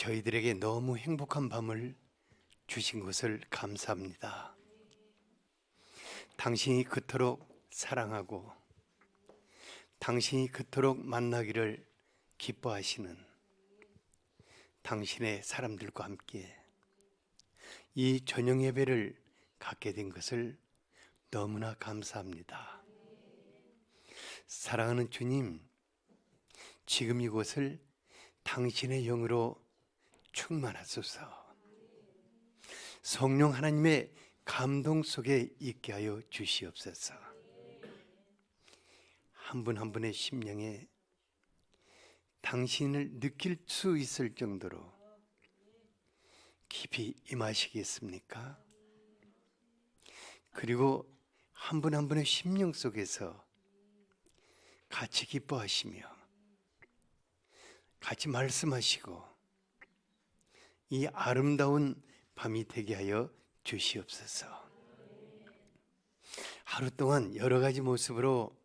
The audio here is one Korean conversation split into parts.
저희들에게 너무 행복한 밤을 주신 것을 감사합니다. 당신이 그토록 사랑하고 당신이 그토록 만나기를 기뻐하시는 당신의 사람들과 함께 이 저녁 예배를 갖게 된 것을 너무나 감사합니다. 사랑하는 주님, 지금 이곳을 당신의 영으로 충만하소서. 성령 하나님의 감동 속에 있게 하여 주시옵소서. 한 분 한 분의 심령에 당신을 느낄 수 있을 정도로 깊이 임하시겠습니까? 그리고 한 분 한 분의 심령 속에서 같이 기뻐하시며 같이 말씀하시고 이 아름다운 밤이 되게 하여 주시옵소서. 하루 동안 여러 가지 모습으로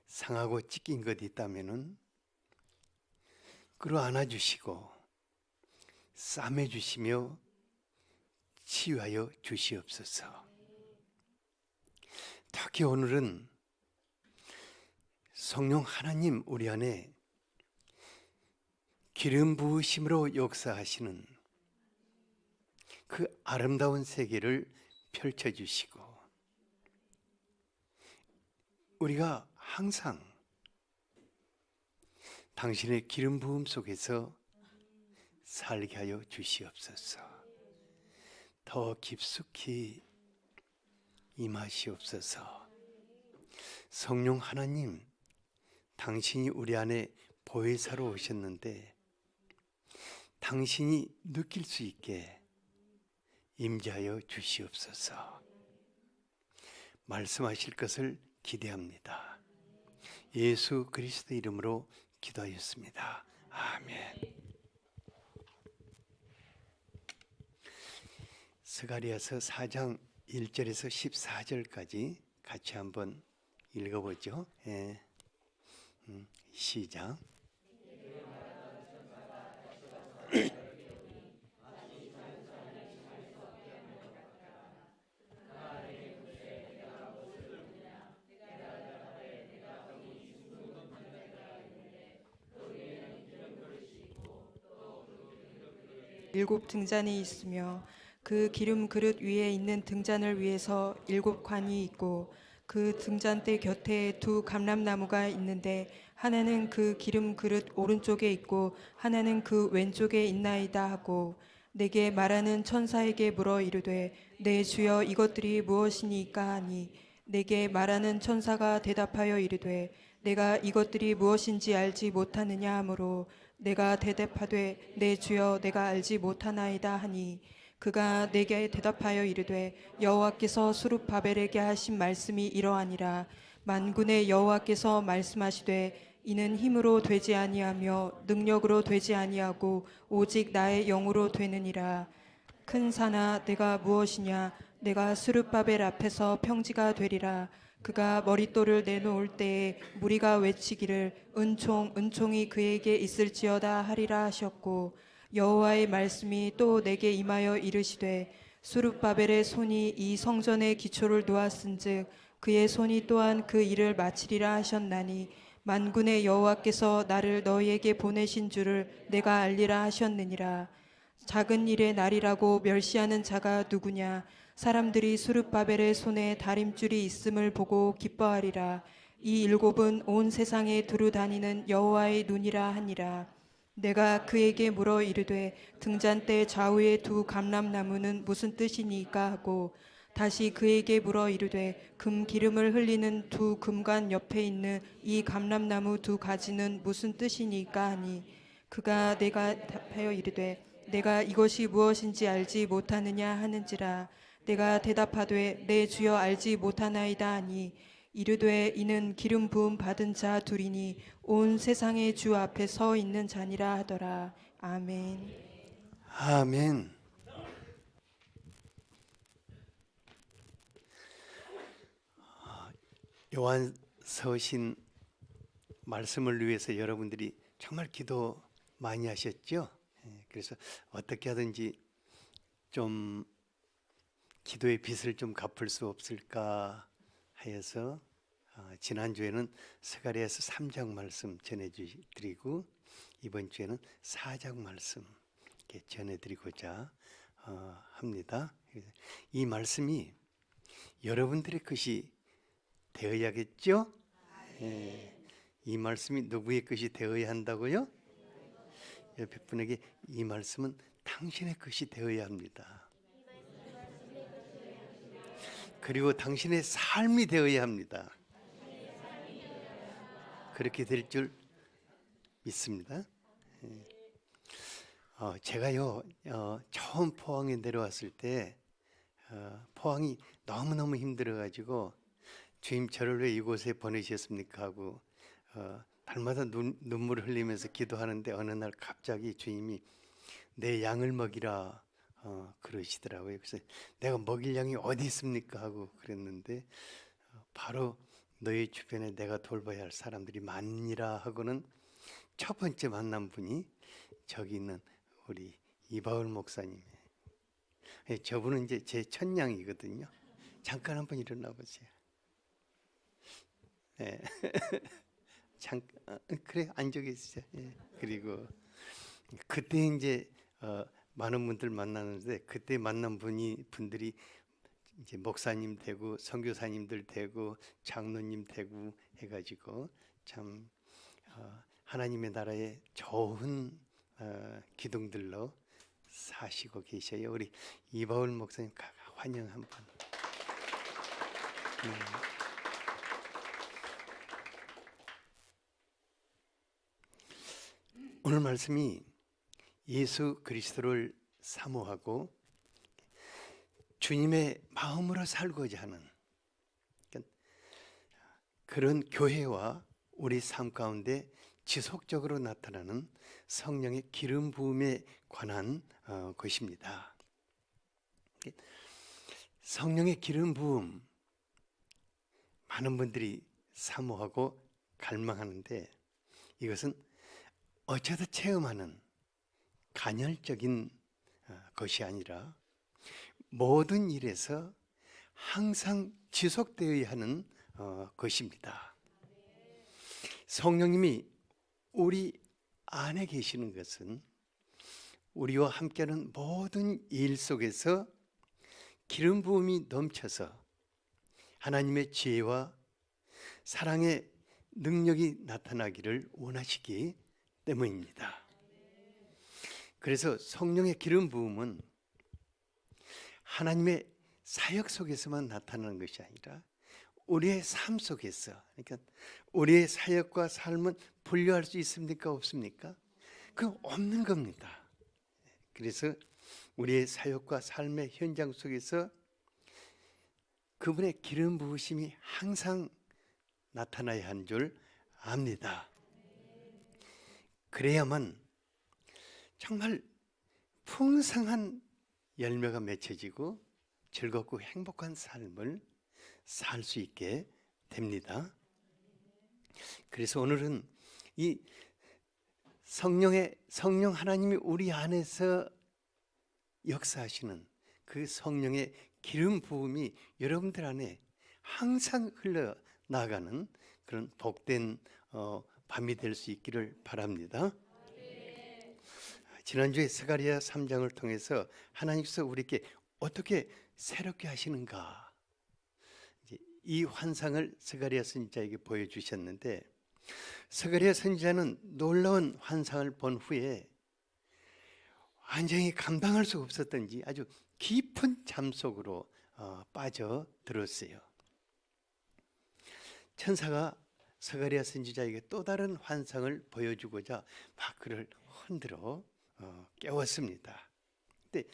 상하고 찢긴 것 있다면은 끌어안아 주시고 싸매 주시며 치유하여 주시옵소서. 특히 오늘은 성령 하나님 우리 안에 기름 부으심으로 역사하시는 그 아름다운 세계를 펼쳐주시고 우리가 항상 당신의 기름 부음 속에서 살게 하여 주시옵소서. 더 깊숙이 임하시옵소서. 성령 하나님, 당신이 우리 안에 보혜사로 오셨는데 당신이 느낄 수 있게 임재하여 주시옵소서. 말씀하실 것을 기대합니다. 예수 그리스도 이름으로 기도하였습니다. 아멘. 스가랴서 4장 1절에서 14절까지 같이 한번 읽어보죠. 예. 시작. 일곱 등잔이 있으며 그 기름 그릇 위에 있는 등잔을 위해서 일곱 관이 있고 그 등잔대 곁에 두 감람나무가 있는데 하나는 그 기름 그릇 오른쪽에 있고 하나는 그 왼쪽에 있나이다 하고 내게 말하는 천사에게 물어 이르되 내 주여 이것들이 무엇이니까 하니 내게 말하는 천사가 대답하여 이르되 내가 이것들이 무엇인지 알지 못하느냐 하므로 내가 대답하되 내 주여 내가 알지 못하나이다 하니 그가 내게 대답하여 이르되 여호와께서 수룹바벨에게 하신 말씀이 이러하니라. 만군의 여호와께서 말씀하시되 이는 힘으로 되지 아니하며 능력으로 되지 아니하고 오직 나의 영으로 되느니라. 큰 산아 내가 무엇이냐. 내가 수룹바벨 앞에서 평지가 되리라. 그가 머릿돌을 내놓을 때에 무리가 외치기를 은총 은총이 그에게 있을지어다 하리라 하셨고 여호와의 말씀이 또 내게 임하여 이르시되 수룹바벨의 손이 이 성전의 기초를 놓았은즉 그의 손이 또한 그 일을 마치리라 하셨나니 만군의 여호와께서 나를 너희에게 보내신 줄을 내가 알리라 하셨느니라. 작은 일의 날이라고 멸시하는 자가 누구냐. 사람들이 수룹바벨의 손에 다림줄이 있음을 보고 기뻐하리라. 이 일곱은 온 세상에 두루 다니는 여호와의 눈이라 하니라. 내가 그에게 물어 이르되 등잔대 좌우의 두 감람나무는 무슨 뜻이니까 하고 다시 그에게 물어 이르되 금 기름을 흘리는 두 금관 옆에 있는 이 감람나무 두 가지는 무슨 뜻이니까 하니 그가 내가 답하여 이르되 내가 이것이 무엇인지 알지 못하느냐 하는지라. 내가 대답하되 내 주여 알지 못하나이다 하니 이르되 이는 기름 부음 받은 자 둘이니 온 세상의 주 앞에 서 있는 자니라 하더라. 아멘. 아멘. 요한 서신 말씀을 위해서 여러분들이 정말 기도 많이 하셨죠? 그래서 어떻게 하든지 좀 기도의 빚을 좀 갚을 수 없을까 하여서 지난주에는 스가랴서 3장 말씀 전해드리고 이번 주에는 4장 말씀 이렇게 전해드리고자 합니다. 이 말씀이 여러분들의 것이 되어야겠죠? 예. 이 말씀이 누구의 것이 되어야 한다고요? 옆에 분에게 이 말씀은 당신의 것이 되어야 합니다. 그리고 당신의 삶이 되어야 합니다. 그렇게 될 줄 믿습니다. 제가요 처음 포항에 내려왔을 때 포항이 너무너무 힘들어가지고 주님 저를 왜 이곳에 보내셨습니까 하고 날마다 눈물을 흘리면서 기도하는데 어느 날 갑자기 주님이 내 양을 먹이라 그러시더라고요. 그래서 내가 먹일 양이 어디 있습니까 하고 그랬는데 바로 너희 주변에 내가 돌봐야 할 사람들이 많으니라 하고는 첫 번째 만난 분이 저기 있는 우리 이바울 목사님. 저분은 이제 제 첫냥이거든요. 잠깐 한번 일어나 보세요. 네. 잠깐 그래 앉아 계시죠. 예. 그리고 그때 이제 많은 분들 만나는데 그때 만난 분들이 이제 목사님 되고 선교사님들 되고 장로님 되고 해가지고 참 하나님의 나라에 좋은 기둥들로 사시고 계셔요. 우리 이바울 목사님 환영 한번. 오늘 말씀이 예수 그리스도를 사모하고 주님의 마음으로 살고자 하는 그런 교회와 우리 삶 가운데 지속적으로 나타나는 성령의 기름 부음에 관한 것입니다. 성령의 기름 부음 많은 분들이 사모하고 갈망하는데 이것은 어쩌다 체험하는 간헐적인 것이 아니라 모든 일에서 항상 지속되어야 하는 것입니다. 성령님이 우리 안에 계시는 것은 우리와 함께하는 모든 일 속에서 기름 부음이 넘쳐서 하나님의 지혜와 사랑의 능력이 나타나기를 원하시기 때문입니다. 그래서 성령의 기름 부음은 하나님의 사역 속에서만 나타나는 것이 아니라 우리의 삶 속에서, 그러니까 우리의 사역과 삶은 분류할 수 있습니까? 없습니까? 그 없는 겁니다. 그래서 우리의 사역과 삶의 현장 속에서 그분의 기름 부으심이 항상 나타나야 하는 줄 압니다. 그래야만 정말 풍성한 열매가 맺혀지고 즐겁고 행복한 삶을 살 수 있게 됩니다. 그래서 오늘은 이 성령 하나님이 우리 안에서 역사하시는 그 성령의 기름 부음이 여러분들 안에 항상 흘러나가는 그런 복된 밤이 될 수 있기를 바랍니다. 지난주에 스가랴 3장을 통해서 하나님께서 우리에게 어떻게 새롭게 하시는가 이 환상을 스가랴 선지자에게 보여주셨는데 스가랴 선지자는 놀라운 환상을 본 후에 완전히 감당할 수 없었던지 아주 깊은 잠 속으로 빠져들었어요. 천사가 스가랴 선지자에게 또 다른 환상을 보여주고자 막 그를 흔들어 깨웠습니다. 근데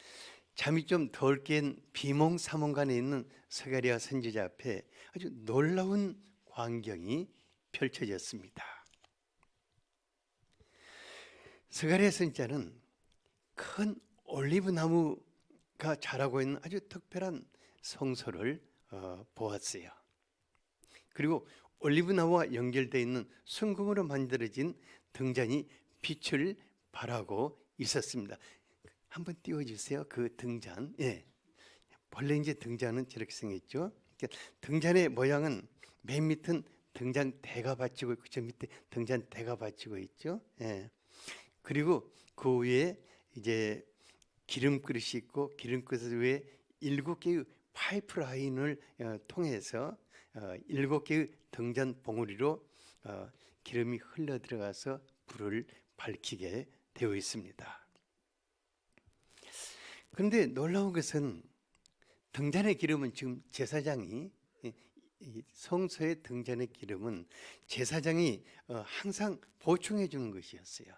잠이 좀 덜 깬 비몽사몽간에 있는 스가랴 선지자 앞에 아주 놀라운 광경이 펼쳐졌습니다. 스가랴 선지자는 큰 올리브 나무가 자라고 있는 아주 특별한 성소를 보았어요. 그리고 올리브 나무와 연결되어 있는 순금으로 만들어진 등잔이 빛을 발하고 있었습니다. 한번 띄워주세요. 그 등잔. 예. 본래 이제 등잔은 저렇게 생겼죠. 그러니까 등잔의 모양은 맨 밑은 등잔 대가 받치고 있고 저 밑에 등잔 대가 받치고 있죠. 예. 그리고 그 위에 이제 기름 그릇이 있고 기름 그릇 위에 7개의 파이프 라인을 통해서 7개의 등잔 봉우리로 기름이 흘러 들어가서 불을 밝히게 되어 있습니다. 그런데 놀라운 것은 등잔의 기름은 지금 제사장이 이 성소의 등잔의 기름은 제사장이 항상 보충해 주는 것이었어요.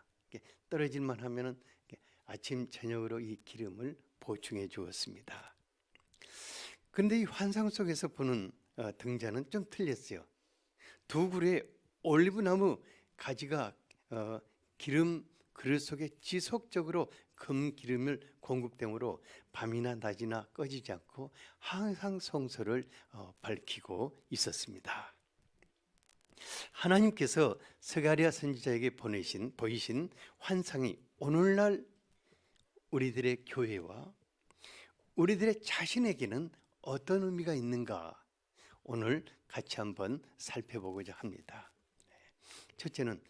떨어질만 하면은 아침 저녁으로 이 기름을 보충해 주었습니다. 그런데 이 환상 속에서 보는 등잔은 좀 틀렸어요. 두 그루의 올리브나무 가지가 기름 그릇 속에 지속적으로 금 기름을 공급되므로 밤이나 낮이나 꺼지지 않고 항상 성소를 밝히고 있었습니다. 하나님께서 스가랴 선지자에게 보이신 환상이 오늘날 우리들의 교회와 우리들의 자신에게는 어떤 의미가 있는가 오늘 같이 한번 살펴보고자 합니다. 첫째는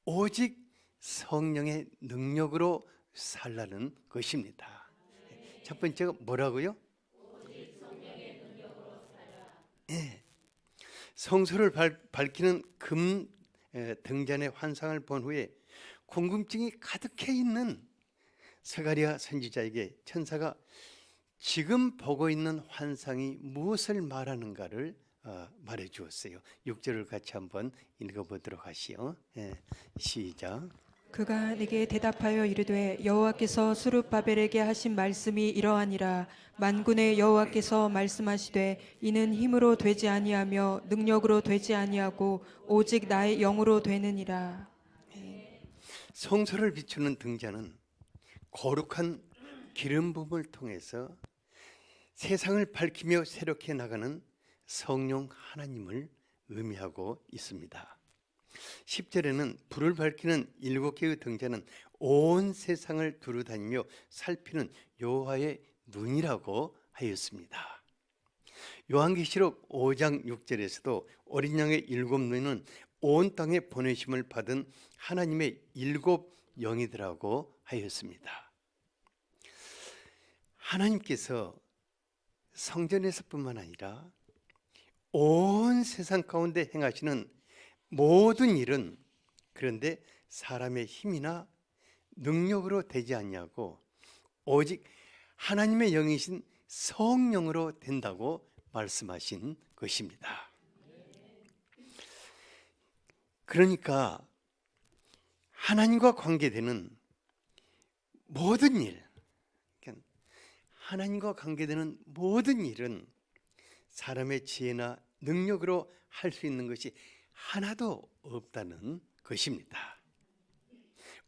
오직 성령의 능력으로 살라는 것입니다. 첫 번째가 뭐라고요? 오직 성령의 능력으로 살라. 네. 성소를 밝히는 금 등잔의 환상을 본 후에 궁금증이 가득해 있는 스가랴 선지자에게 천사가 지금 보고 있는 환상이 무엇을 말하는가를 말해 주었어요. 6절을 같이 한번 읽어보도록 하시오. 시작. 그가 내게 대답하여 이르되 여호와께서 스룹바벨에게 하신 말씀이 이러하니라. 만군의 여호와께서 말씀하시되 이는 힘으로 되지 아니하며 능력으로 되지 아니하고 오직 나의 영으로 되느니라. 성소를 비추는 등잔은 거룩한 기름 부음을 통해서 세상을 밝히며 새롭게 나가는 성령 하나님을 의미하고 있습니다. 10절에는 불을 밝히는 7개의 등잔은 온 세상을 두루다니며 살피는 여호와의 눈이라고 하였습니다. 요한계시록 5장 6절에서도 어린 양의 7 눈은 온 땅에 보내심을 받은 하나님의 7 영이더라고 하였습니다. 하나님께서 성전에서뿐만 아니라 온 세상 가운데 행하시는 모든 일은 그런데 사람의 힘이나 능력으로 되지 않냐고 오직 하나님의 영이신 성령으로 된다고 말씀하신 것입니다. 그러니까 하나님과 관계되는 모든 일, 하나님과 관계되는 모든 일은 사람의 지혜나 능력으로 할 수 있는 것이 하나도 없다는 것입니다.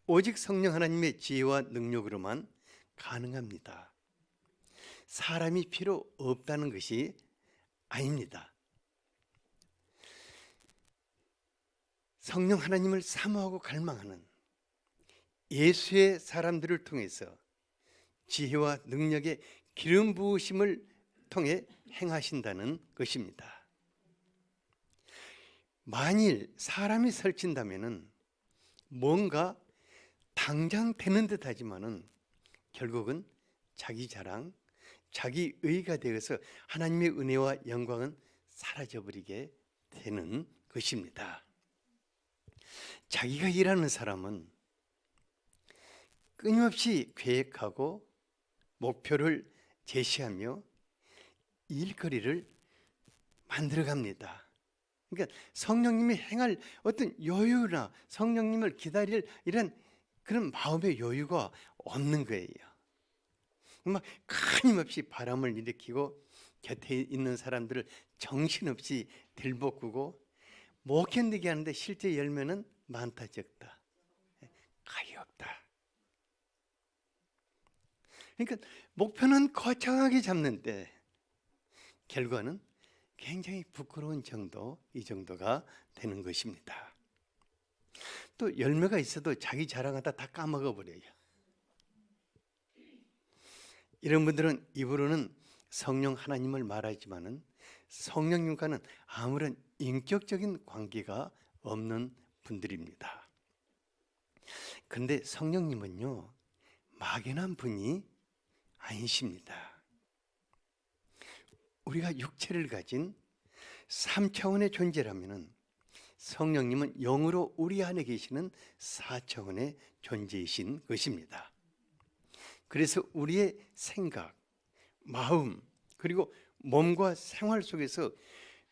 오직 성령 하나님의 지혜와 능력으로만 가능합니다. 사람이 필요 없다는 것이 아닙니다. 성령 하나님을 사모하고 갈망하는 예수의 사람들을 통해서 지혜와 능력의 기름 부으심을 통해 행하신다는 것입니다. 만일 사람이 설친다면은 뭔가 당장 되는 듯 하지만은 결국은 자기 자랑, 자기 의가 되어서 하나님의 은혜와 영광은 사라져버리게 되는 것입니다. 자기가 일하는 사람은 끊임없이 계획하고 목표를 제시하며 일거리를 만들어갑니다. 그러니까 성령님이 행할 어떤 여유나 성령님을 기다릴 이런 그런 마음의 여유가 없는 거예요. 막 끊임없이 바람을 일으키고 곁에 있는 사람들을 정신없이 들볶고 못 견디게 하는데 실제 열매는 많다 적다 가히 없다. 그러니까 목표는 거창하게 잡는데 결과는 굉장히 부끄러운 정도, 이 정도가 되는 것입니다. 또 열매가 있어도 자기 자랑하다 다 까먹어 버려요. 이런 분들은 입으로는 성령 하나님을 말하지만은 성령님과는 아무런 인격적인 관계가 없는 분들입니다. 그런데 성령님은요, 막연한 분이 아니십니다. 우리가 육체를 가진 3차원의 존재라면은 성령님은 영으로 우리 안에 계시는 4차원의 존재이신 것입니다. 그래서 우리의 생각, 마음, 그리고 몸과 생활 속에서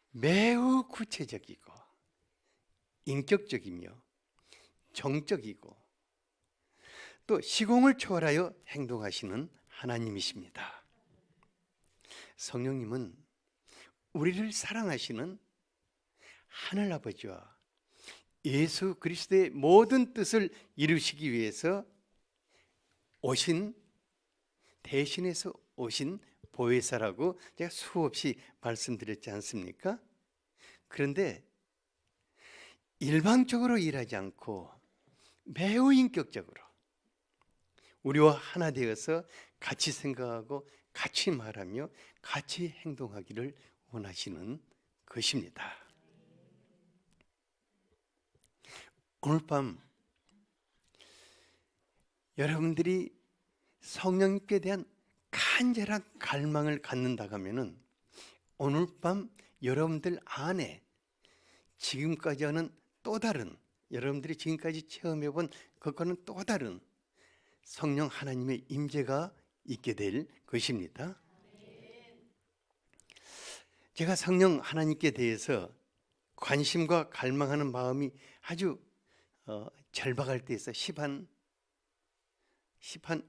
매우 구체적이고 인격적이며 정적이고 또 시공을 초월하여 행동하시는 하나님이십니다. 성령님은 우리를 사랑하시는 하늘아버지와 예수 그리스도의 모든 뜻을 이루시기 위해서 대신해서 오신 보혜사라고 제가 수없이 말씀드렸지 않습니까? 그런데 일방적으로 일하지 않고 매우 인격적으로 우리와 하나 되어서 같이 생각하고 같이 말하며 같이 행동하기를 원하시는 것입니다. 오늘 밤 여러분들이 성령님께 대한 간절한 갈망을 갖는다고 하면은 오늘 밤 여러분들 안에 지금까지 하는 또 다른, 여러분들이 지금까지 체험해 본 그것과는 또 다른 성령 하나님의 임재가 있게 될 것입니다. 제가 성령 하나님께 대해서 관심과 갈망하는 마음이 아주 절박할 때에서 10한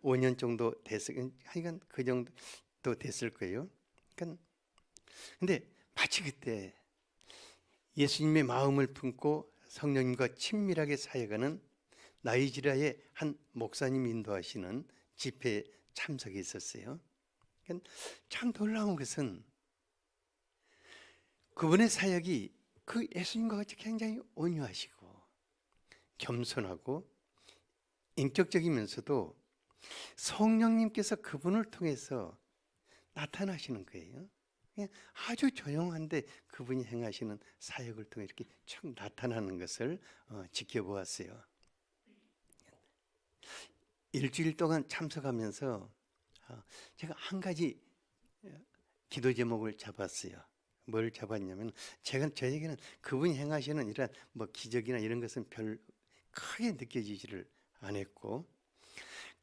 5년 정도 됐을, 하여간 그 정도 됐을 거예요. 근데 마치 그때 예수님의 마음을 품고 성령님과 친밀하게 사역하는 나이지리아의 한 목사님 인도하시는 집회에 참석해 있었어요. 참 놀라운 것은 그분의 사역이 그 예수님과 같이 굉장히 온유하시고 겸손하고 인격적이면서도 성령님께서 그분을 통해서 나타나시는 거예요. 그냥 아주 조용한데 그분이 행하시는 사역을 통해 이렇게 쭉 나타나는 것을 지켜보았어요. 일주일 동안 참석하면서 제가 한 가지 기도 제목을 잡았어요. 뭘 잡았냐면 저에게는 그분이 행하시는 이런 뭐 기적이나 이런 것은 별 크게 느껴지지를 않았고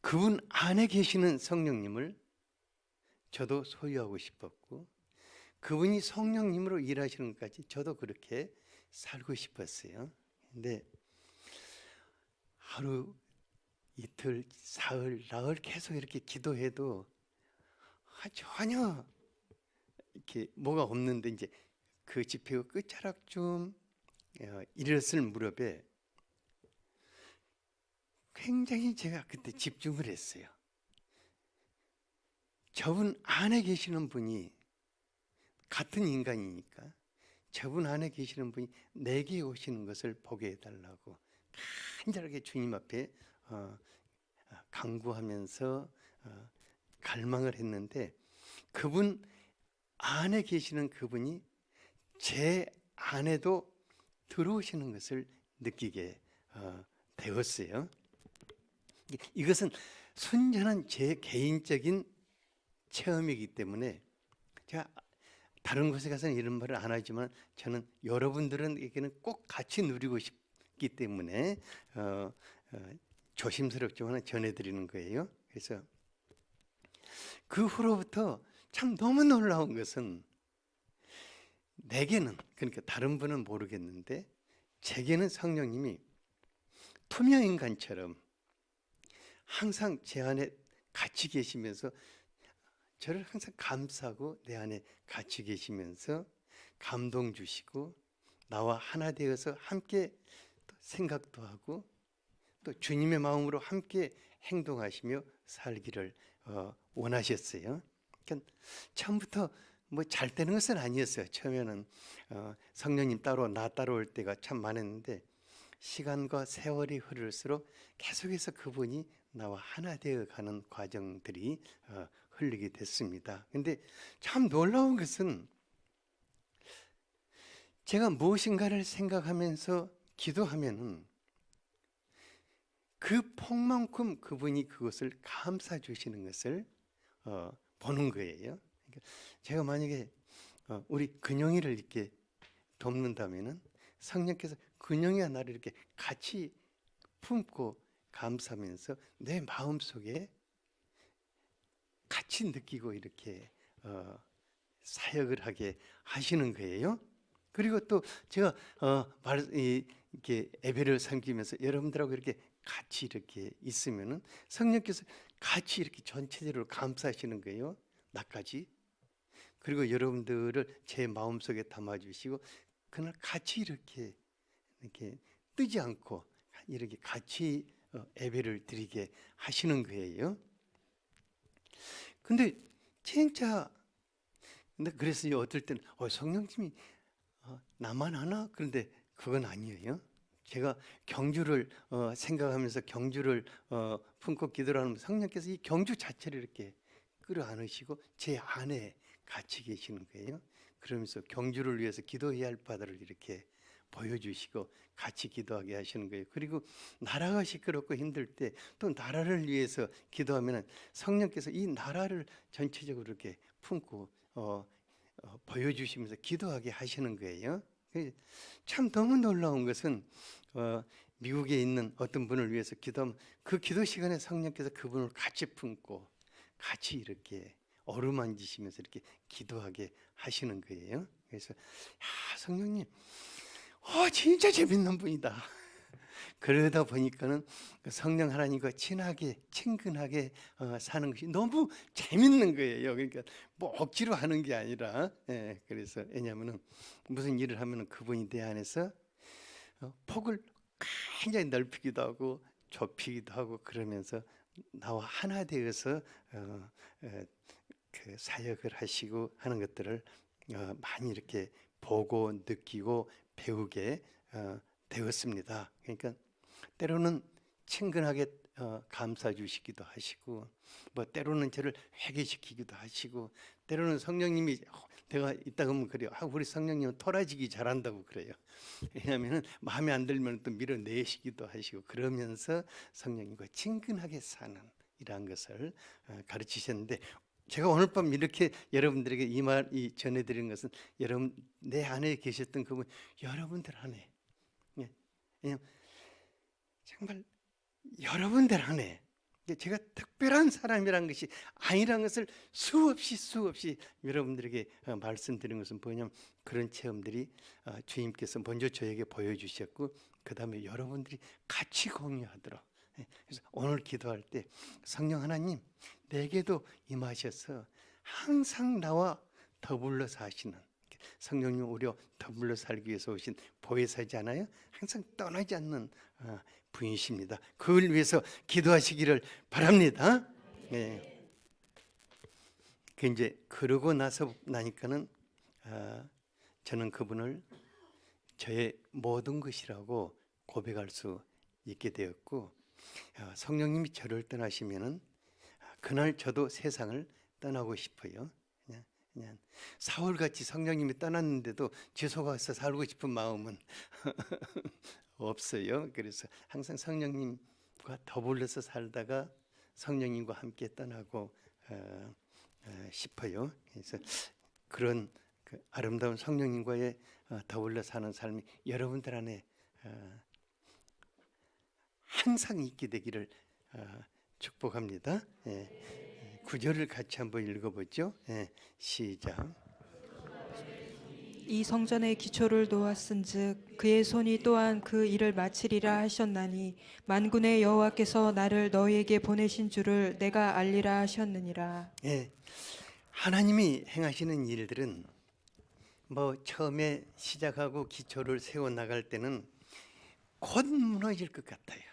그분 안에 계시는 성령님을 저도 소유하고 싶었고 그분이 성령님으로 일하시는 것까지 저도 그렇게 살고 싶었어요. 근데 하루, 이틀, 사흘, 나흘 계속 이렇게 기도해도 전혀 이렇게 뭐가 없는데 이제 그 집회가 끝자락쯤 일었을 무렵에 굉장히 제가 그때 집중을 했어요. 저분 안에 계시는 분이 같은 인간이니까 저분 안에 계시는 분이 내게 오시는 것을 보게 해달라고 간절하게 주님 앞에 간구하면서 갈망을 했는데 그분 안에 계시는 그분이 제 안에도 들어오시는 것을 느끼게 되었어요. 이것은 순전한 제 개인적인 체험이기 때문에 제가 다른 곳에 가서는 이런 말을 안 하지만 저는 여러분들에게는 꼭 같이 누리고 싶기 때문에 조심스럽지만 전해드리는 거예요. 그래서 그 후로부터 참 너무 놀라운 것은 내게는, 그러니까 다른 분은 모르겠는데 제게는 성령님이 투명 인간처럼 항상 제 안에 같이 계시면서 저를 항상 감싸고 내 안에 같이 계시면서 감동 주시고 나와 하나 되어서 함께 생각도 하고 또 주님의 마음으로 함께 행동하시며 살기를 원하셨어요. 그러니까 처음부터 뭐 잘 되는 것은 아니었어요. 처음에는 성령님 따로 나 따라올 때가 참 많았는데 시간과 세월이 흐를수록 계속해서 그분이 나와 하나 되어 가는 과정들이 흘리게 됐습니다. 근데 참 놀라운 것은 제가 무엇인가를 생각하면서 기도하면은 그 폭만큼 그분이 그것을 감싸 주시는 것을 보는 거예요. 그러니까 제가 만약에 우리 근영이를 이렇게 돕는다면은 성령께서 근영이와 나를 이렇게 같이 품고 감싸면서 내 마음속에 같이 느끼고 이렇게 사역을 하게 하시는 거예요. 그리고 또 제가 이렇게 예배를 섬기면서 여러분들하고 이렇게 같이 이렇게 있으면은 성령께서 같이 이렇게 전체적으로 감싸시는 거예요. 나까지. 그리고 여러분들을 제 마음속에 담아주시고 그날 같이 이렇게 뜨지 않고 이렇게 같이 예배를 드리게 하시는 거예요. 근데 진짜 근데 그래서 어떨 때는 성령님이 나만 하나? 그런데 그건 아니에요. 제가 경주를 생각하면서 경주를 품고 기도를 하면 성령께서 이 경주 자체를 이렇게 끌어안으시고 제 안에 같이 계시는 거예요. 그러면서 경주를 위해서 기도해야 할 바들을 이렇게 보여주시고 같이 기도하게 하시는 거예요. 그리고 나라가 시끄럽고 힘들 때 또 나라를 위해서 기도하면 성령께서 이 나라를 전체적으로 이렇게 품고 보여주시면서 기도하게 하시는 거예요. 참 너무 놀라운 것은 미국에 있는 어떤 분을 위해서 기도하면 그 기도 시간에 성령께서 그분을 같이 품고 같이 이렇게 어루만지시면서 이렇게 기도하게 하시는 거예요. 그래서 성령님 진짜 재밌는 분이다. 그러다 보니까는 성령 하나님과 친하게 친근하게 사는 것이 너무 재밌는 거예요. 그러니까 뭐 억지로 하는 게 아니라 그래서 왜냐하면은 무슨 일을 하면은 그분이 내 안에서 폭을 굉장히 넓히기도 하고 좁히기도 하고 그러면서 나와 하나 되어서 그 사역을 하시고 하는 것들을 많이 이렇게 보고 느끼고 배우게 되었습니다. 그러니까 때로는 친근하게 감싸 주시기도 하시고 뭐 때로는 저를 회개시키기도 하시고 때로는 성령님이 내가 있다가 하면 그래요. 우리 성령님은 토라지기 잘한다고 그래요. 왜냐하면 마음에 안 들면 또 밀어내시기도 하시고 그러면서 성령님과 친근하게 사는 이러한 것을 가르치셨는데 제가 오늘 밤 이렇게 여러분들에게 이 말이 전해드리는 것은 여러분 내 안에 계셨던 그분 여러분들 안에 왜냐하면 정말 여러분들 안에 제가 특별한 사람이란 것이 아니란 것을 수없이 여러분들에게 말씀드린 것은 뭐냐면 그런 체험들이 주님께서 먼저 저에게 보여주셨고 그 다음에 여러분들이 같이 공유하도록 그래서 오늘 기도할 때 성령 하나님 내게도 임하셔서 항상 나와 더불어 사시는 성령님 우리와 더불어 살기 위해서 오신 보혜사지 않아요? 항상 떠나지 않는 분이십니다. 그걸 위해서 기도하시기를 바랍니다. 네. 그 이제 그러고 나니까는 저는 그분을 저의 모든 것이라고 고백할 수 있게 되었고 성령님이 저를 떠나시면은 그날 저도 세상을 떠나고 싶어요. 그냥 사울같이 성령님이 떠났는데도 지속해서 살고 싶은 마음은 없어요. 그래서 항상 성령님과 더불어서 살다가 성령님과 함께 떠나고 싶어요. 그래서 그런 그 아름다운 성령님과의 더불어 사는 삶이 여러분들 안에 항상 있게 되기를 축복합니다. 구절을 같이 한번 읽어보죠. 시작. 이 성전의 기초를 놓았은즉 그의 손이 또한 그 일을 마치리라 하셨나니 만군의 여호와께서 나를 너희에게 보내신 줄을 내가 알리라 하셨느니라. 하나님이 행하시는 일들은 뭐 처음에 시작하고 기초를 세워 나갈 때는 곧 무너질 것 같아요.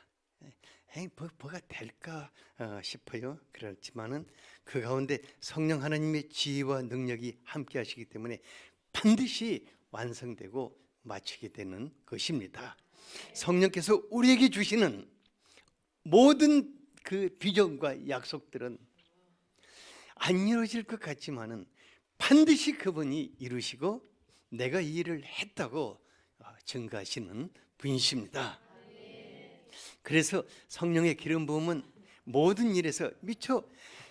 뭐가 될까 싶어요. 그렇지만은 그 가운데 성령 하나님의 지혜와 능력이 함께 하시기 때문에 반드시 완성되고 마치게 되는 것입니다. 성령께서 우리에게 주시는 모든 그 비전과 약속들은 안 이루어질 것 같지만은 반드시 그분이 이루시고 내가 이 일을 했다고 증거하시는 분이십니다. 그래서 성령의 기름 부음은 모든 일에서 미처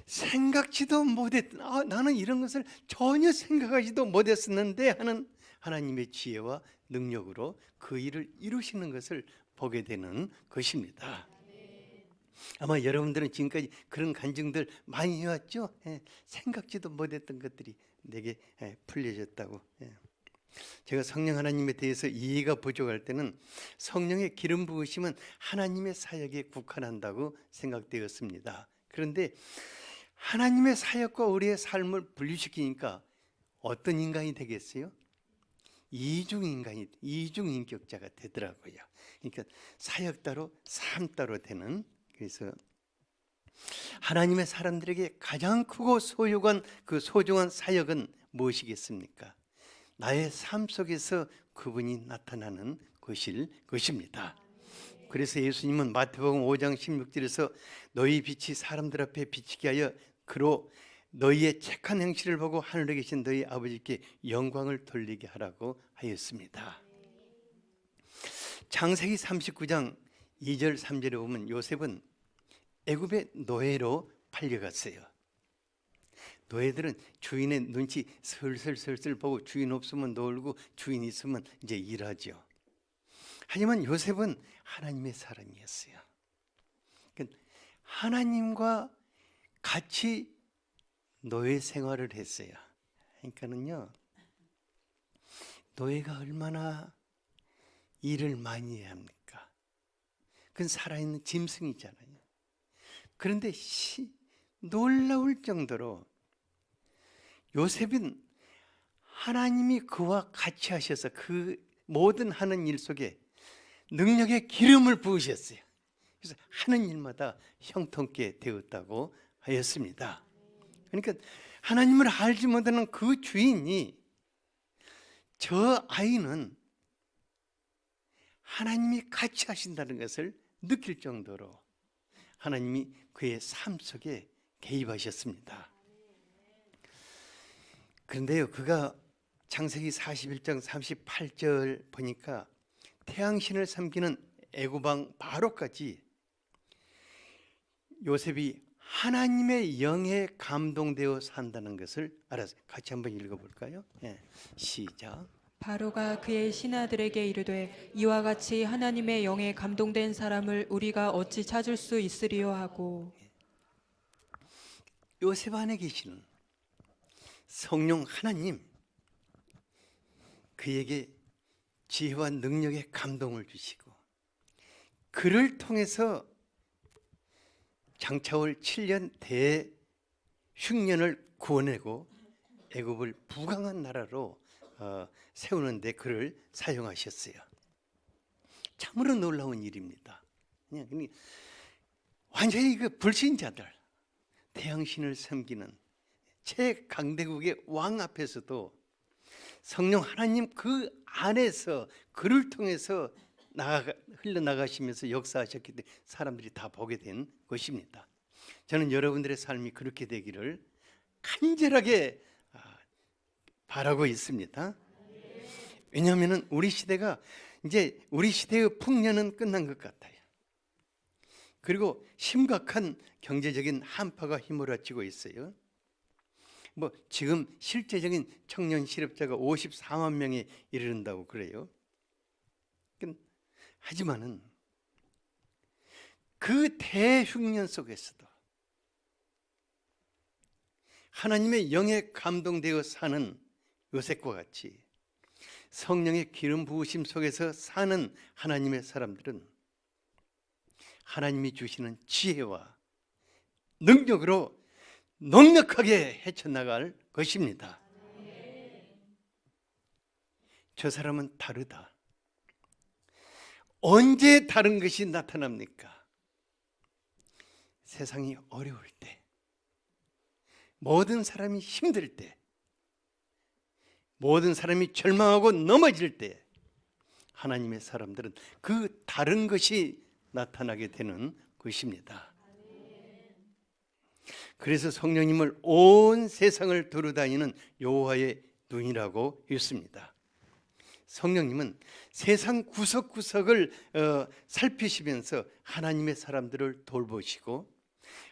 생각지도 못했던, 나는 이런 것을 전혀 생각하지도 못했었는데 하는 하나님의 지혜와 능력으로 그 일을 이루시는 것을 보게 되는 것입니다. 아마 여러분들은 지금까지 그런 간증들 많이 해왔죠? 생각지도 못했던 것들이 내게 풀려졌다고. 제가 성령 하나님에 대해서 이해가 부족할 때는 성령의 기름 부으심은 하나님의 사역에 국한한다고 생각되었습니다. 그런데 하나님의 사역과 우리의 삶을 분리시키니까 어떤 인간이 되겠어요? 이중인격자가 되더라고요. 그러니까 사역 따로 삶 따로 되는. 그래서 하나님의 사람들에게 가장 크고 소중한 그 소중한 사역은 무엇이겠습니까? 나의 삶 속에서 그분이 나타나는 것입니다. 그래서 예수님은 마태복음 5장 16절에서 너희 빛이 사람들 앞에 비치게 하여 그로 너희의 착한 행실을 보고 하늘에 계신 너희 아버지께 영광을 돌리게 하라고 하였습니다. 창세기 39장 2절 3절에 보면 요셉은 애굽의 노예로 팔려갔어요. 노예들은 주인의 눈치 슬슬 보고 주인 없으면 놀고 주인 있으면 이제 일하죠. 하지만 요셉은 하나님의 사람이었어요. 그러니까 하나님과 같이 노예 생활을 했어요. 그러니까는요, 노예가 얼마나 일을 많이 해야 합니까? 그건 살아있는 짐승이잖아요. 그런데 놀라울 정도로 요셉은 하나님이 그와 같이 하셔서 그 모든 하는 일 속에 능력의 기름을 부으셨어요. 그래서 하는 일마다 형통케 되었다고 하였습니다. 그러니까 하나님을 알지 못하는 그 주인이 저 아이는 하나님이 같이 하신다는 것을 느낄 정도로 하나님이 그의 삶 속에 개입하셨습니다. 그런데요, 그가 창세기 41장 38절 보니까 태양신을 섬기는 애굽왕 바로까지 요셉이 하나님의 영에 감동되어 산다는 것을 알았어요. 같이 한번 읽어볼까요? 시작. 바로가 그의 신하들에게 이르되 이와 같이 하나님의 영에 감동된 사람을 우리가 어찌 찾을 수 있으리요 하고. 요셉 안에 계시는 성령 하나님, 그에게 지혜와 능력의 감동을 주시고 그를 통해서 장차올 7년 대흉년을 구원하고 애굽을 부강한 나라로 세우는데 그를 사용하셨어요. 참으로 놀라운 일입니다. 완전히 그 불신자들, 태양신을 섬기는 최강대국의 왕 앞에서도 성령 하나님 그 안에서 그를 통해서 흘러나가시면서 역사하셨기 때문에 사람들이 다 보게 된 것입니다. 저는 여러분들의 삶이 그렇게 되기를 간절하게 바라고 있습니다. 왜냐하면 우리 시대가 이제 우리 시대의 풍년은 끝난 것 같아요. 그리고 심각한 경제적인 한파가 휘몰아치고 있어요. 지금 실제적인 청년 실업자가 54만 명에 이르른다고 그래요. 하지만은 그 대흉년 속에서도 하나님의 영에 감동되어 사는 요셉과 같이 성령의 기름 부으심 속에서 사는 하나님의 사람들은 하나님이 주시는 지혜와 능력으로 넉넉하게 헤쳐나갈 것입니다. 저 사람은 다르다. 언제 다른 것이 나타납니까? 세상이 어려울 때, 모든 사람이 힘들 때, 모든 사람이 절망하고 넘어질 때 하나님의 사람들은 그 다른 것이 나타나게 되는 것입니다. 그래서 성령님을 온 세상을 두루다니는 여호와의 눈이라고 했습니다. 성령님은 세상 구석구석을 살피시면서 하나님의 사람들을 돌보시고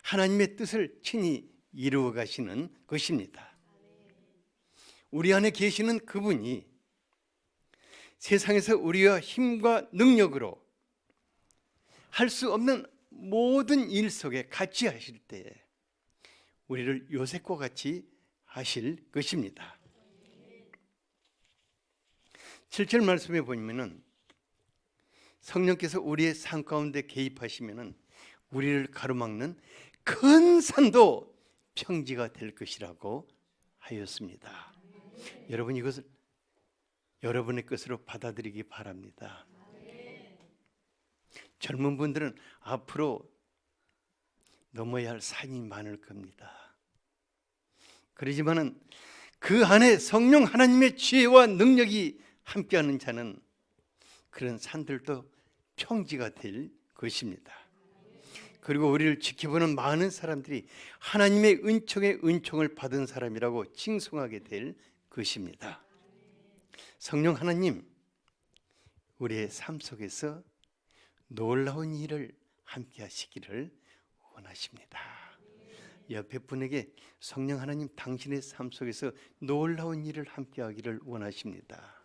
하나님의 뜻을 친히 이루어 가시는 것입니다. 우리 안에 계시는 그분이 세상에서 우리와 힘과 능력으로 할 수 없는 모든 일 속에 같이 하실 때에 우리를 요셉과 같이 하실 것입니다. 7절 말씀에 보면은 성령께서 우리의 삶 가운데 개입하시면은 우리를 가로막는 큰 산도 평지가 될 것이라고 하였습니다. 여러분 이것을 여러분의 것으로 받아들이기 바랍니다. 젊은 분들은 앞으로 넘어야 할 산이 많을 겁니다. 그러지만은 그 안에 성령 하나님의 지혜와 능력이 함께하는 자는 그런 산들도 평지가 될 것입니다. 그리고 우리를 지켜보는 많은 사람들이 하나님의 은총을 받은 사람이라고 칭송하게 될 것입니다. 성령 하나님, 우리의 삶 속에서 놀라운 일을 함께 하시기를 원하십니다. 옆에 분에게 성령 하나님 당신의 삶 속에서 놀라운 일을 함께 하기를 원하십니다.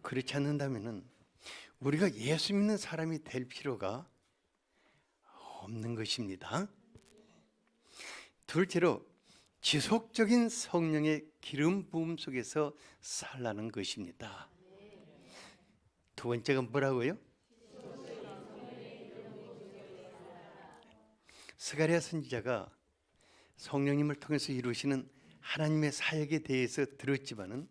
그렇지 않는다면 우리가 예수 믿는 사람이 될 필요가 없는 것입니다. 둘째로 지속적인 성령의 기름 부음 속에서 살라는 것입니다. 두 번째가 뭐라고요? 스가랴 선지자가 성령님을 통해서 이루시는 하나님의 사역에 대해서 들었지만은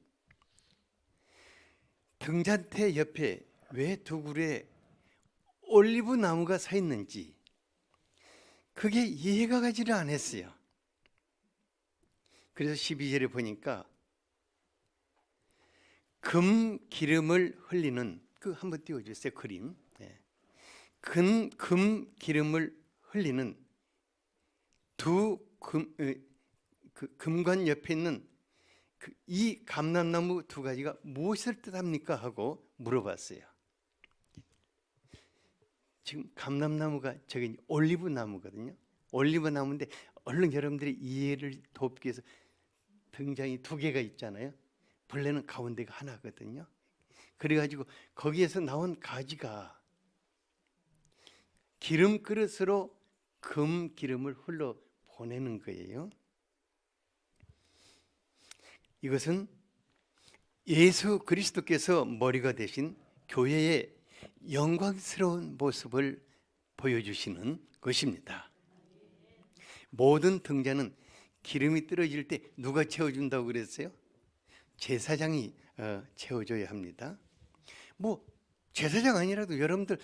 등잔대 옆에 왜 두 그루의 올리브 나무가 서 있는지 그게 이해가 가지를 않았어요. 그래서 12절에 보니까 금 기름을 흘리는 그 한번 띄워주세요. 그림. 금 기름을 흘리는 금관 옆에 있는 이 감람나무 두 가지가 무엇을 뜻합니까? 하고 물어봤어요. 지금 감람나무가 저기 올리브 나무거든요. 올리브 나무인데 얼른 여러분들이 이해를 돕기 위해서 등장이 두 개가 있잖아요. 본래는 가운데가 하나거든요. 그래가지고 거기에서 나온 가지가 기름 그릇으로 금 기름을 흘러 보내는 거예요. 이것은 예수 그리스도께서 머리가 되신 교회의 영광스러운 모습을 보여주시는 것입니다. 모든 등잔은 기름이 떨어질 때 누가 채워준다고 그랬어요? 제사장이 채워줘야 합니다. 뭐 제사장 아니라도 여러분들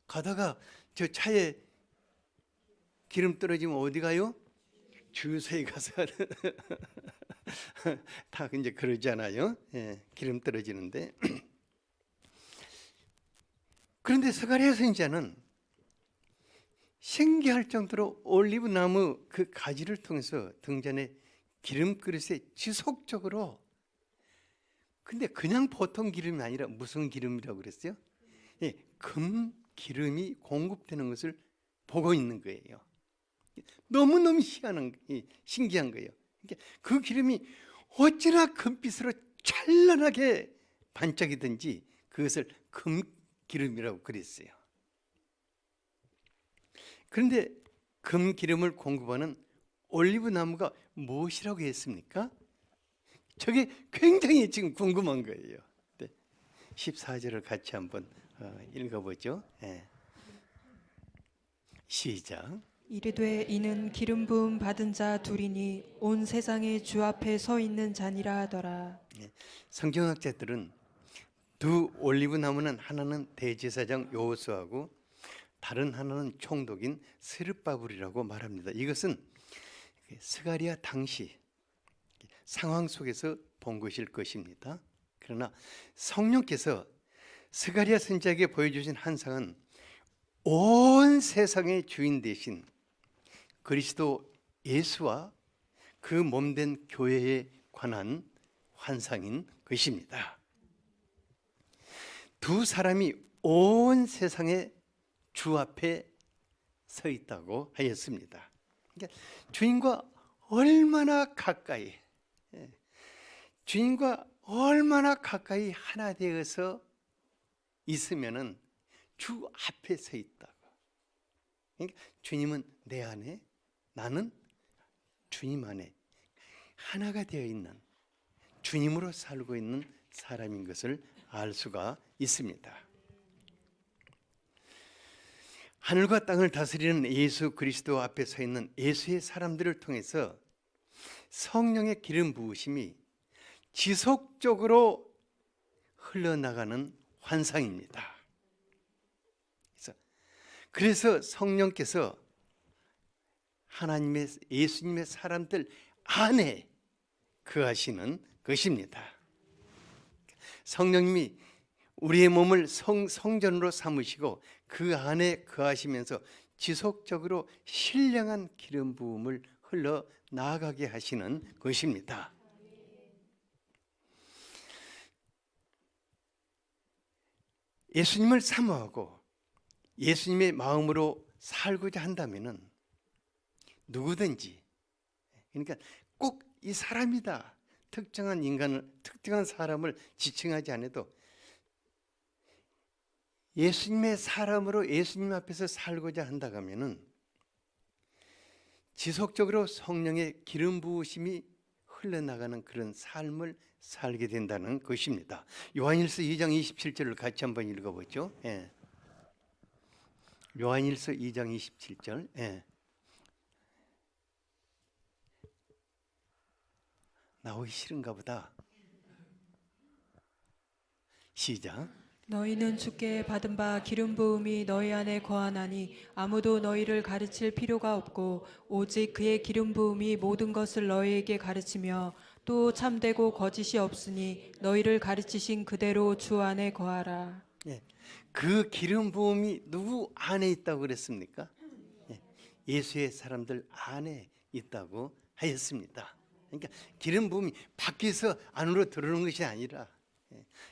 가다가 저 차에 기름 떨어지면 어디 가요? 주유소에 가서 다 이제 그러잖아요. 기름 떨어지는데. 그런데 스가랴 선지자는 신기할 정도로 올리브 나무 그 가지를 통해서 등잔에 기름 그릇에 지속적으로, 근데 그냥 보통 기름이 아니라 무슨 기름이라고 그랬어요? 금 기름이 공급되는 것을 보고 있는 거예요. 너무너무 신기한 거예요. 그 기름이 어찌나 금빛으로 찬란하게 반짝이든지 그것을 금기름이라고 그랬어요. 그런데 금기름을 공급하는 올리브 나무가 무엇이라고 했습니까? 저게 굉장히 지금 궁금한 거예요. 14절을 같이 한번 읽어보죠. 시작. 이르되 이는 기름 부음 받은 자 둘이니 온 세상의 주 앞에 서 있는 자니라 하더라. 성경학자들은 두 올리브 나무는 하나는 대제사장 여호수아고 다른 하나는 총독인 스룹바벨이라고 말합니다. 이것은 스가랴 당시 상황 속에서 본 것일 것입니다. 그러나 성령께서 스가랴 선지자에게 보여주신 환상은 온 세상의 주인 되신 그리스도 예수와 그 몸된 교회에 관한 환상인 것입니다. 두 사람이 온 세상의 주 앞에 서 있다고 하였습니다. 그러니까 주인과 얼마나 가까이, 주인과 얼마나 가까이 하나 되어서 있으면은 주 앞에 서 있다고. 그러니까 주님은 내 안에, 나는 주님 안에 하나가 되어 있는, 주님으로 살고 있는 사람인 것을 알 수가 있습니다. 하늘과 땅을 다스리는 예수 그리스도 앞에 서 있는 예수의 사람들을 통해서 성령의 기름 부으심이 지속적으로 흘러나가는 환상입니다. 그래서 성령께서 하나님의, 예수님의 사람들 안에 거하시는 것입니다. 성령님이 우리의 몸을 성전으로 삼으시고 그 안에 거하시면서 지속적으로 신령한 기름 부음을 흘러 나아가게 하시는 것입니다. 예수님을 사모하고 예수님의 마음으로 살고자 한다면은 누구든지, 그러니까 꼭 이 사람이다, 특정한 인간을, 특정한 사람을 지칭하지 않아도 예수님의 사람으로 예수님 앞에서 살고자 한다 하면은 지속적으로 성령의 기름 부으심이 흘러나가는 그런 삶을 살게 된다는 것입니다. 요한일서 2장 27절을 같이 한번 읽어보죠. 예. 요한일서 2장 27절. 예. 나오기 싫은가 보다. 시작. 너희는 주께 받은 바 기름 부음이 너희 안에 거하나니 아무도 너희를 가르칠 필요가 없고 오직 그의 기름 부음이 모든 것을 너희에게 가르치며 또 참되고 거짓이 없으니 너희를 가르치신 그대로 주 안에 거하라. 예. 그 기름 부음이 누구 안에 있다고 그랬습니까? 예. 예수의 사람들 안에 있다고 하였습니다. 그러니까 기름 부음이 밖에서 안으로 들어오는 것이 아니라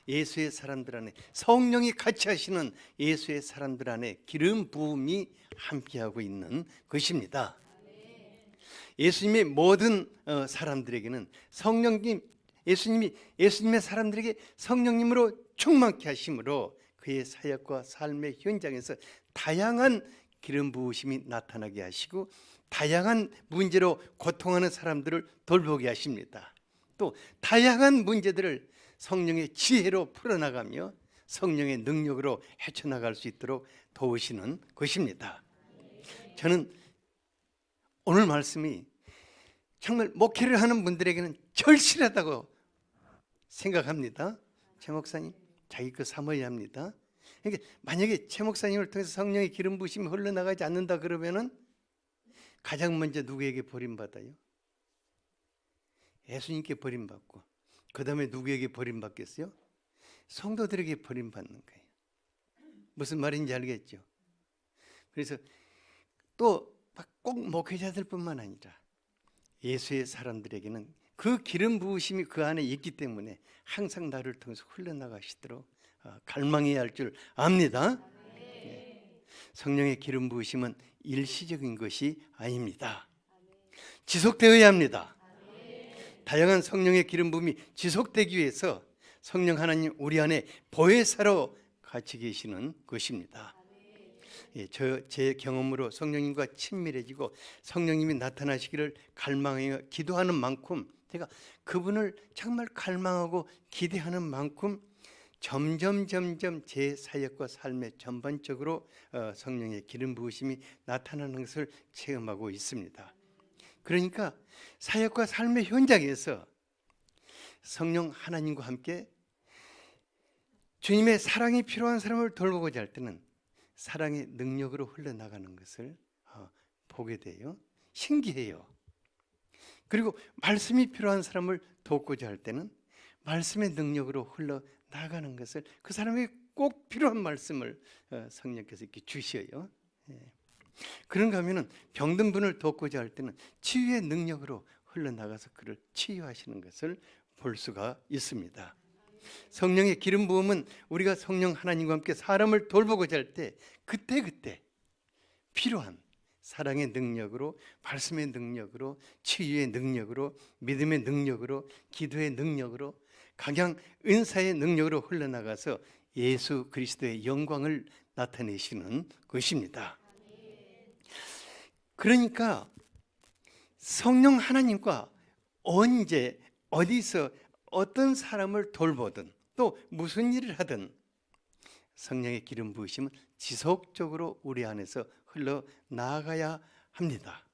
예수의 사람들 안에, 성령이 같이 하시는 예수의 사람들 안에 기름 부음이 함께하고 있는 것입니다. 예수님의 모든 사람들에게는 예수님의 사람들에게 성령님으로 충만케 하심으로 그의 사역과 삶의 현장에서 다양한 기름 부으심이 나타나게 하시고 다양한 문제로 고통하는 사람들을 돌보게 하십니다. 또 다양한 문제들을 성령의 지혜로 풀어나가며 성령의 능력으로 헤쳐나갈 수 있도록 도우시는 것입니다. 저는 오늘 말씀이 정말 목회를 하는 분들에게는 절실하다고 생각합니다. 최 목사님, 자기 거 삼아야 합니다. 그러니까 만약에 최 목사님을 통해서 성령의 기름 부으심이 흘러나가지 않는다 그러면은 가장 먼저 누구에게 버림받아요? 예수님께 버림받고 그 다음에 누구에게 버림받겠어요? 성도들에게 버림받는 거예요. 무슨 말인지 알겠죠? 그래서 또 꼭 목회자들뿐만 아니라 예수의 사람들에게는 그 기름 부으심이 그 안에 있기 때문에 항상 나를 통해서 흘러나가시도록 갈망해야 할 줄 압니다. 성령의 기름 부으심은 일시적인 것이 아닙니다. 지속되어야 합니다. 다양한 성령의 기름 부음이 지속되기 위해서 성령 하나님 우리 안에 보혜사로 같이 계시는 것입니다. 제 경험으로 성령님과 친밀해지고 성령님이 나타나시기를 갈망하여 기도하는 만큼, 제가 그분을 정말 갈망하고 기대하는 만큼 점점 제 사역과 삶의 전반적으로 성령의 기름 부으심이 나타나는 것을 체험하고 있습니다. 그러니까 사역과 삶의 현장에서 성령 하나님과 함께 주님의 사랑이 필요한 사람을 돌보고자 할 때는 사랑의 능력으로 흘러나가는 것을 보게 돼요. 신기해요. 그리고 말씀이 필요한 사람을 돕고자 할 때는 말씀의 능력으로 흘러나가는 것을 그 사람이 꼭 필요한 말씀을 성령께서 이렇게 주셔요. 예. 그런가 하면은 병든 분을 돕고자 할 때는 치유의 능력으로 흘러나가서 그를 치유하시는 것을 볼 수가 있습니다. 성령의 기름 부음은 우리가 성령 하나님과 함께 사람을 돌보고자 할 때 그때그때 필요한 사랑의 능력으로, 말씀의 능력으로, 치유의 능력으로, 믿음의 능력으로, 기도의 능력으로, 각양 은사의 능력으로 흘러나가서 예수 그리스도의 영광을 나타내시는 것입니다. 그러니까 성령 하나님과 언제 어디서 어떤 사람을 돌보든 또 무슨 일을 하든 성령의 기름 부으심은 지속적으로 우리 안에서 흘러나가야 합니다.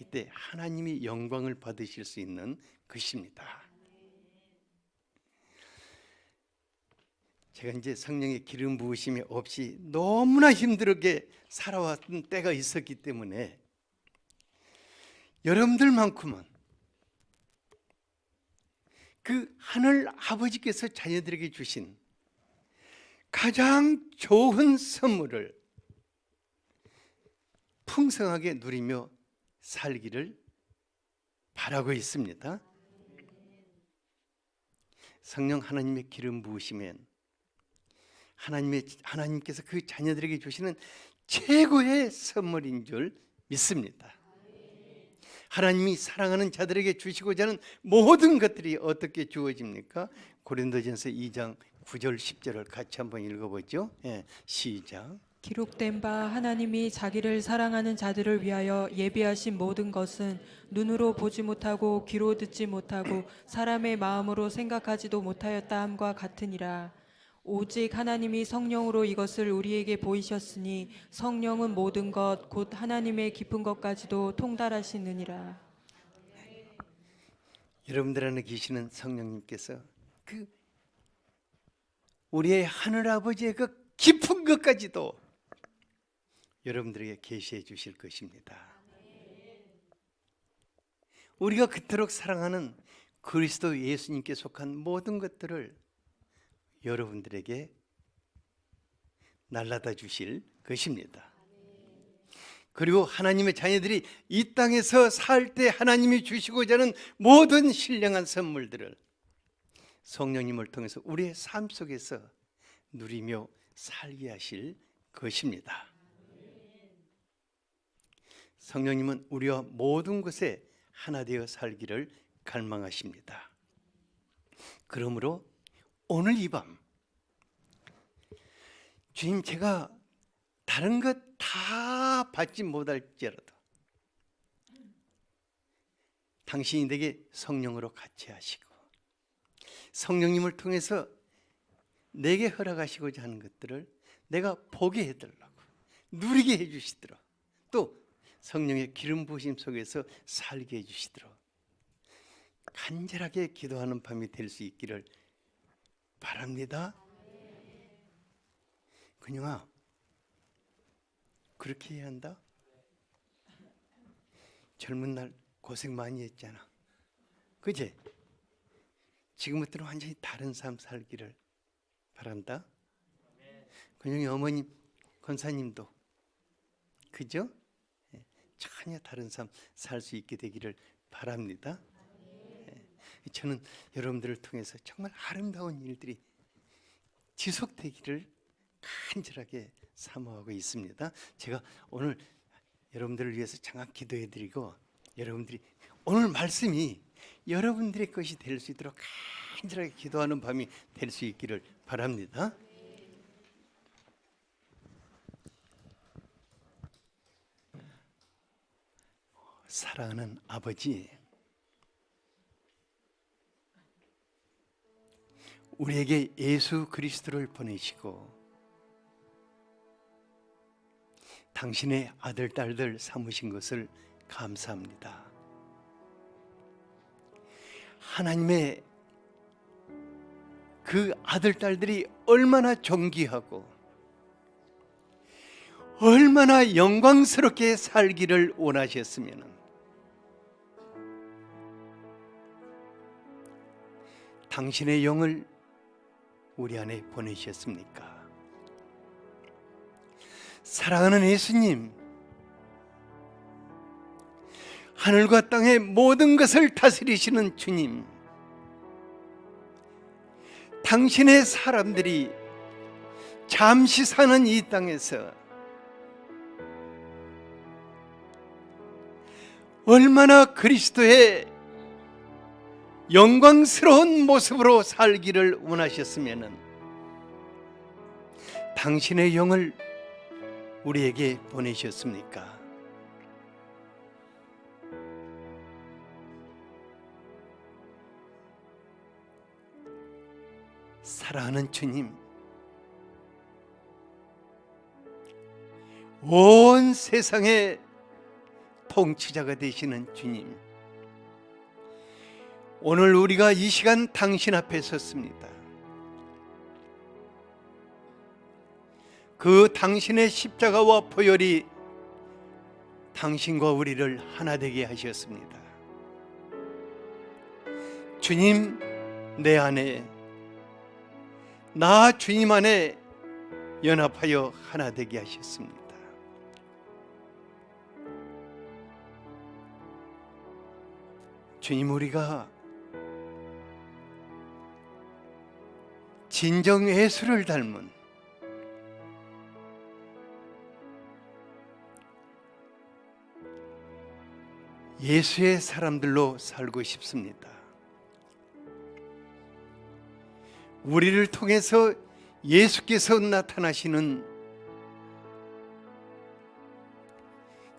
이때 하나님이 영광을 받으실 수 있는 것입니다. 제가 이제 성령의 기름 부으심이 없이 너무나 힘들게 살아왔던 때가 있었기 때문에 여러분들만큼은 그 하늘 아버지께서 자녀들에게 주신 가장 좋은 선물을 풍성하게 누리며 살기를 바라고 있습니다. 성령 하나님의 기름 부으시면 하나님께서 그 자녀들에게 주시는 최고의 선물인 줄 믿습니다. 하나님이 사랑하는 자들에게 주시고자 하는 모든 것들이 어떻게 주어집니까? 고린도전서 2장 9절 10절을 같이 한번 읽어보죠. 시작. 기록된 바 하나님이 자기를 사랑하는 자들을 위하여 예비하신 모든 것은 눈으로 보지 못하고 귀로 듣지 못하고 사람의 마음으로 생각하지도 못하였다 함과 같으니라. 오직 하나님이 성령으로 이것을 우리에게 보이셨으니 성령은 모든 것 곧 하나님의 깊은 것까지도 통달하시느니라. 여러분들 안에 계시는 성령님께서 그 우리의 하늘 아버지의 그 깊은 것까지도 여러분들에게 계시해 주실 것입니다. 우리가 그토록 사랑하는 그리스도 예수님께 속한 모든 것들을 여러분들에게 날라다 주실 것입니다. 그리고 하나님의 자녀들이 이 땅에서 살 때 하나님이 주시고자 하는 모든 신령한 선물들을 성령님을 통해서 우리의 삶 속에서 누리며 살게 하실 것입니다. 성령님은 우리와 모든 것에 하나 되어 살기를 갈망하십니다. 그러므로 오늘 이 밤 주님, 제가 다른 것 다 받지 못할지라도 당신이 내게 성령으로 같이 하시고 성령님을 통해서 내게 허락하시고자 하는 것들을 내가 보게 해달라고, 누리게 해주시도록, 또 성령의 기름 부으심 속에서 살게 해주시도록 간절하게 기도하는 밤이 될 수 있기를 바랍니다. 근영아, 그렇게 해야 한다? 젊은 날 고생 많이 했잖아, 그치? 지금부터는 완전히 다른 삶 살기를 바란다. 근영이 어머님, 권사님도 그죠? 전혀 다른 삶 살 수 있게 되기를 바랍니다. 저는 여러분들을 통해서 정말 아름다운 일들이 지속되기를 간절하게 사모하고 있습니다. 제가 오늘 여러분들을 위해서 장악 기도해드리고 여러분들이 오늘 말씀이 여러분들의 것이 될 수 있도록 간절하게 기도하는 밤이 될 수 있기를 바랍니다. 사랑하는 아버지, 우리에게 예수 그리스도를 보내시고 당신의 아들, 딸들 삼으신 것을 감사합니다. 하나님의 그 아들, 딸들이 얼마나 존귀하고 얼마나 영광스럽게 살기를 원하셨으면 당신의 영을 우리 안에 보내셨습니까? 사랑하는 예수님, 하늘과 땅의 모든 것을 다스리시는 주님, 당신의 사람들이 잠시 사는 이 땅에서 얼마나 그리스도의 영광스러운 모습으로 살기를 원하셨으면 당신의 영을 우리에게 보내셨습니까? 사랑하는 주님, 온 세상의 통치자가 되시는 주님, 오늘 우리가 이 시간 당신 앞에 섰습니다. 그 당신의 십자가와 보혈이 당신과 우리를 하나 되게 하셨습니다. 주님, 내 안에, 나 주님 안에 연합하여 하나 되게 하셨습니다. 주님, 우리가 진정 예수를 닮은 예수의 사람들로 살고 싶습니다. 우리를 통해서 예수께서 나타나시는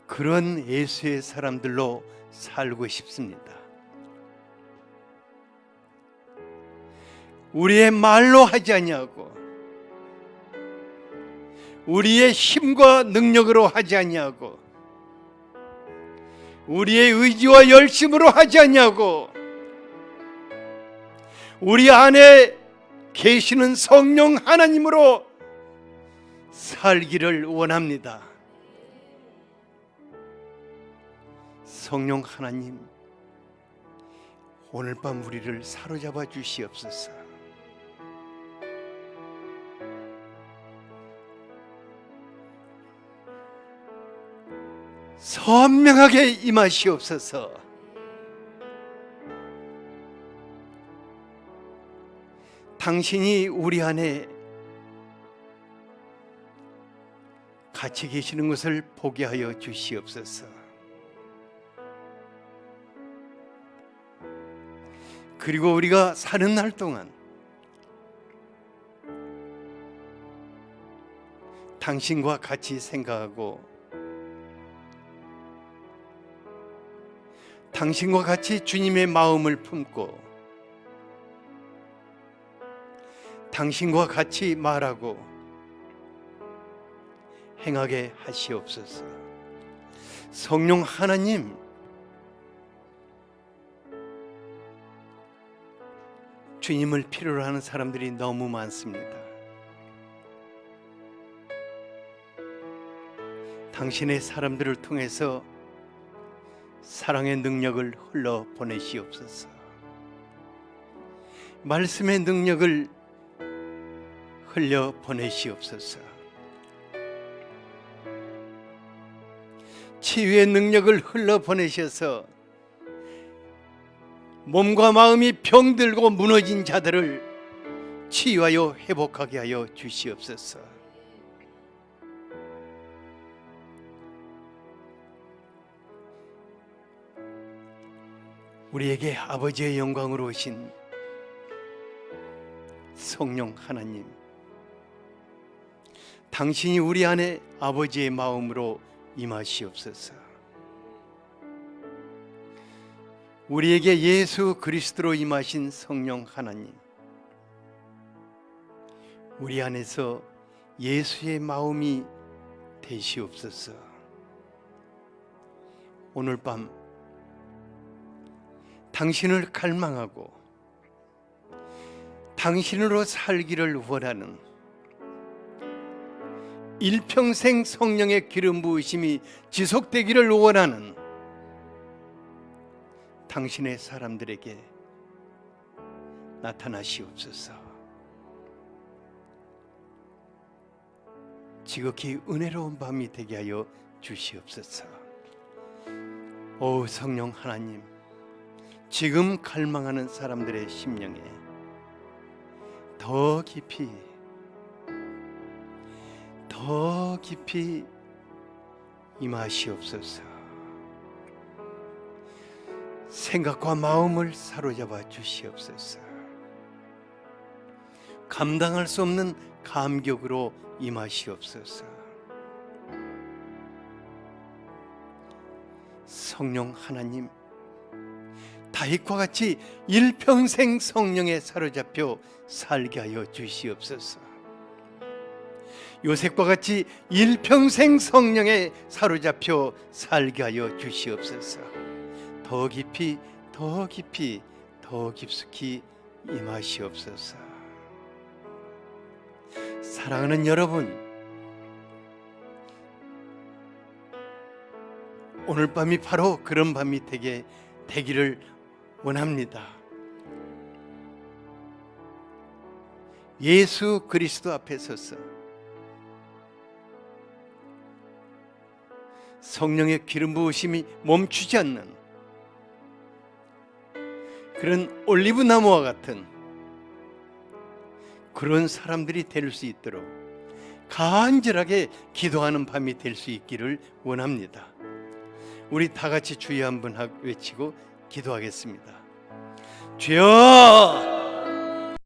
그런 예수의 사람들로 살고 싶습니다. 우리의 말로 하지 아니하고 우리의 힘과 능력으로 하지 아니하고 우리의 의지와 열심으로 하지 아니하고 우리 안에 계시는 성령 하나님으로 살기를 원합니다. 성령 하나님, 오늘 밤 우리를 사로잡아 주시옵소서. 선명하게 임하시옵소서. 당신이 우리 안에 같이 계시는 것을 보게 하여 주시옵소서. 그리고 우리가 사는 날 동안 당신과 같이 생각하고 당신과 같이 주님의 마음을 품고 당신과 같이 말하고 행하게 하시옵소서. 성령 하나님, 주님을 필요로 하는 사람들이 너무 많습니다. 당신의 사람들을 통해서 사랑의 능력을 흘러 보내시옵소서. 말씀의 능력을 흘려 보내시옵소서. 치유의 능력을 흘러 보내셔서 몸과 마음이 병들고 무너진 자들을 치유하여 회복하게 하여 주시옵소서. 우리에게 아버지의 영광으로 오신 성령 하나님, 당신이 우리 안에 아버지의 마음으로 임하시옵소서. 우리에게 예수 그리스도로 임하신 성령 하나님, 우리 안에서 예수의 마음이 되시옵소서. 오늘 밤 당신을 갈망하고 당신으로 살기를 원하는 일평생 성령의 기름 부으심이 지속되기를 원하는 당신의 사람들에게 나타나시옵소서. 지극히 은혜로운 밤이 되게 하여 주시옵소서. 오 성령 하나님, 지금 갈망하는 사람들의 심령에 더 깊이 임하시옵소서. 생각과 마음을 사로잡아 주시옵소서. 감당할 수 없는 감격으로 임하시옵소서. 성령 하나님, 다윗과 같이 일평생 성령에 사로잡혀 살게 하여 주시옵소서. 요셉과 같이 일평생 성령에 사로잡혀 살게 하여 주시옵소서. 더 깊이 더 깊숙이 임하시옵소서. 사랑하는 여러분, 오늘 밤이 바로 그런 밤이 되기를 원합니다. 예수 그리스도 앞에 서서 성령의 기름 부으심이 멈추지 않는 그런 올리브 나무와 같은 그런 사람들이 될 수 있도록 간절하게 기도하는 밤이 될 수 있기를 원합니다. 우리 다 같이 주여 한번 외치고 기도하겠습니다. 주여!